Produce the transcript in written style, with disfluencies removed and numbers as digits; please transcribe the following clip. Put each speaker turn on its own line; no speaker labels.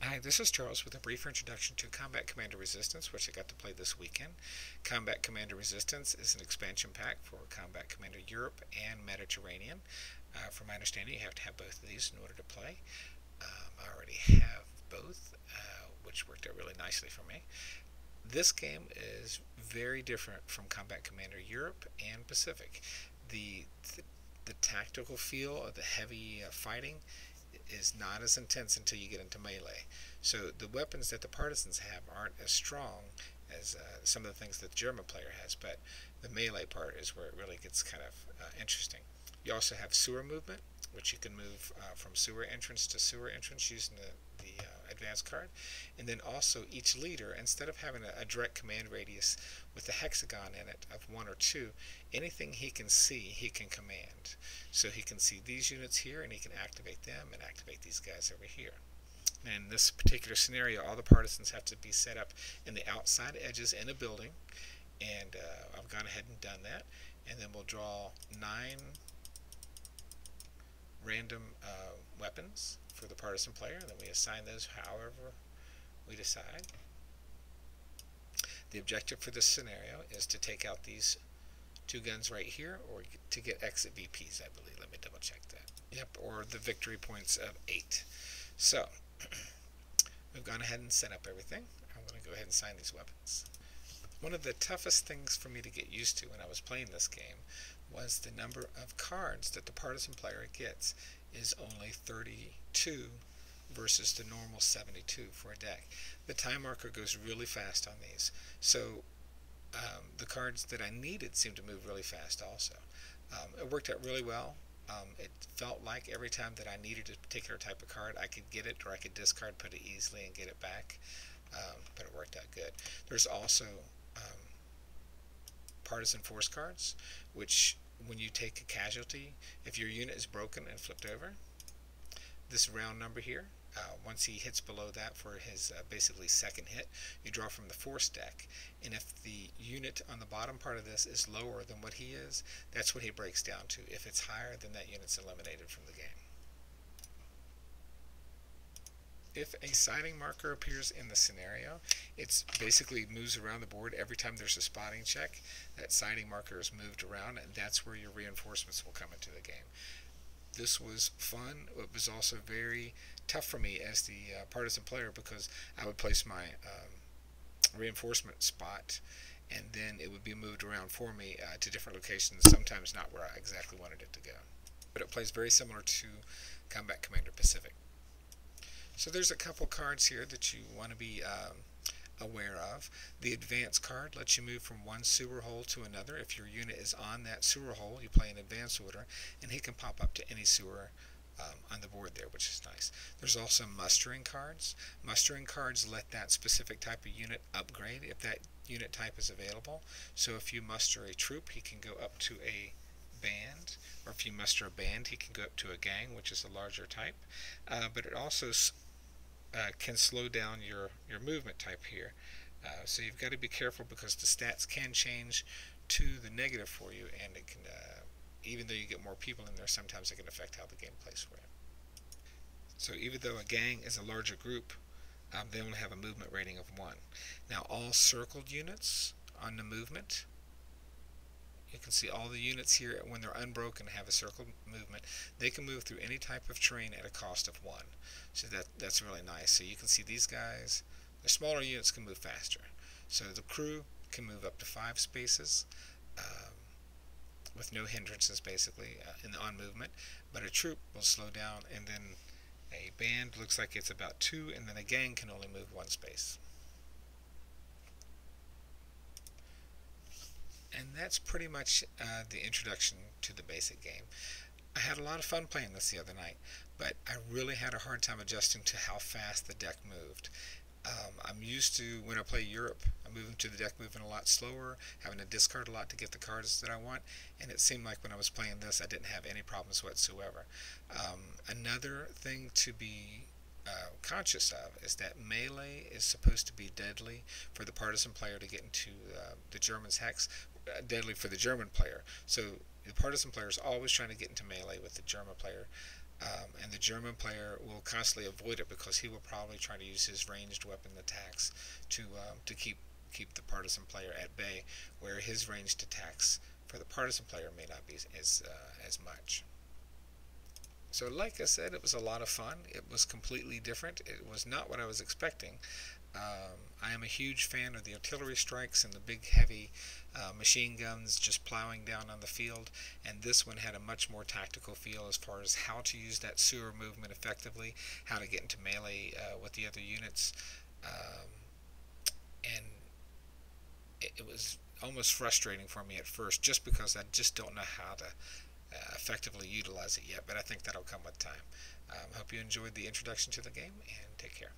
Hi, this is Charles with a brief introduction to Combat Commander Resistance, which I got to play this weekend. Combat Commander Resistance is an expansion pack for Combat Commander Europe and Mediterranean. From my understanding, you have to have both of these in order to play. I already have both, which worked out really nicely for me. This game is very different from Combat Commander Europe and Pacific. The, the, the tactical feel of the heavy fighting is not as intense until you get into melee. So the weapons that the Partisans have aren't as strong as some of the things that the German player has, but the melee part is where it really gets kind of interesting. You also have sewer movement, which you can move from sewer entrance to sewer entrance using the advanced card. And then also each leader, instead of having a direct command radius with a hexagon in it of 1 or 2, anything he can see, he can command. So he can see these units here, and he can activate them and activate these guys over here. And in this particular scenario, all the partisans have to be set up in the outside edges in a building. And I've gone ahead and done that. And then we'll draw 9 random weapons for the partisan player, and then we assign those however we decide. The objective for this scenario is to take out these 2 guns right here, or to get exit VPs, I believe. Let me double check that. Yep, or the victory points of 8. So, we've gone ahead and set up everything. I'm going to go ahead and assign these weapons. One of the toughest things for me to get used to when I was playing this game was the number of cards that the partisan player gets is only 32 versus the normal 72 for a deck. The time marker goes really fast on these, so the cards that I needed seemed to move really fast also. It worked out really well. It felt like every time that I needed a particular type of card, I could get it, or I could discard, put it easily, and get it back. But it worked out good. There's also partisan force cards, which when you take a casualty, if your unit is broken and flipped over, this round number here, once he hits below that for his basically second hit, you draw from the force deck. And if the unit on the bottom part of this is lower than what he is, that's what he breaks down to. If it's higher, then that unit's eliminated from the game. If a siding marker appears in the scenario, it basically moves around the board every time there's a spotting check. That siding marker is moved around, and that's where your reinforcements will come into the game. This was fun. It was also very tough for me as the partisan player, because I would place my reinforcement spot, and then it would be moved around for me to different locations, sometimes not where I exactly wanted it to go. But it plays very similar to Combat Commander Pacific. So there's a couple cards here that you want to be aware of. The advance card lets you move from one sewer hole to another. If your unit is on that sewer hole, you play in advance order, and he can pop up to any sewer on the board there, which is nice. There's also mustering cards. Mustering cards let that specific type of unit upgrade if that unit type is available. So if you muster a troop, he can go up to a band, or if you muster a band, he can go up to a gang, which is a larger type. But it also can slow down your movement type here. So you've got to be careful, because the stats can change to the negative for you, and it can, even though you get more people in there, sometimes it can affect how the game plays for you. So even though a gang is a larger group, they only have a movement rating of 1. Now all circled units on the movement, you can see all the units here, when they're unbroken, have a circle movement. They can move through any type of terrain at a cost of 1. So that's really nice. So you can see these guys, the smaller units can move faster. So the crew can move up to 5 spaces with no hindrances, basically, on movement. But a troop will slow down, and then a band looks like it's about 2, and then a gang can only move 1 space. And that's pretty much the introduction to the basic game. I had a lot of fun playing this the other night, but I really had a hard time adjusting to how fast the deck moved. I'm used to, when I play Europe, I'm moving to the deck moving a lot slower, having to discard a lot to get the cards that I want, and it seemed like when I was playing this, I didn't have any problems whatsoever. Another thing to be conscious of is that melee is supposed to be deadly for the partisan player to get into the German's hex, deadly for the German player. So the partisan player is always trying to get into melee with the German player. And the German player will constantly avoid it because he will probably try to use his ranged weapon attacks to keep the Partisan player at bay, where his ranged attacks for the Partisan player may not be as much. So like I said, it was a lot of fun. It was completely different. It was not what I was expecting. I am a huge fan of the artillery strikes and the big heavy machine guns just plowing down on the field, and this one had a much more tactical feel as far as how to use that sewer movement effectively, how to get into melee with the other units, and it was almost frustrating for me at first just because I just don't know how to effectively utilize it yet, but I think that'll come with time. Hope you enjoyed the introduction to the game, and take care.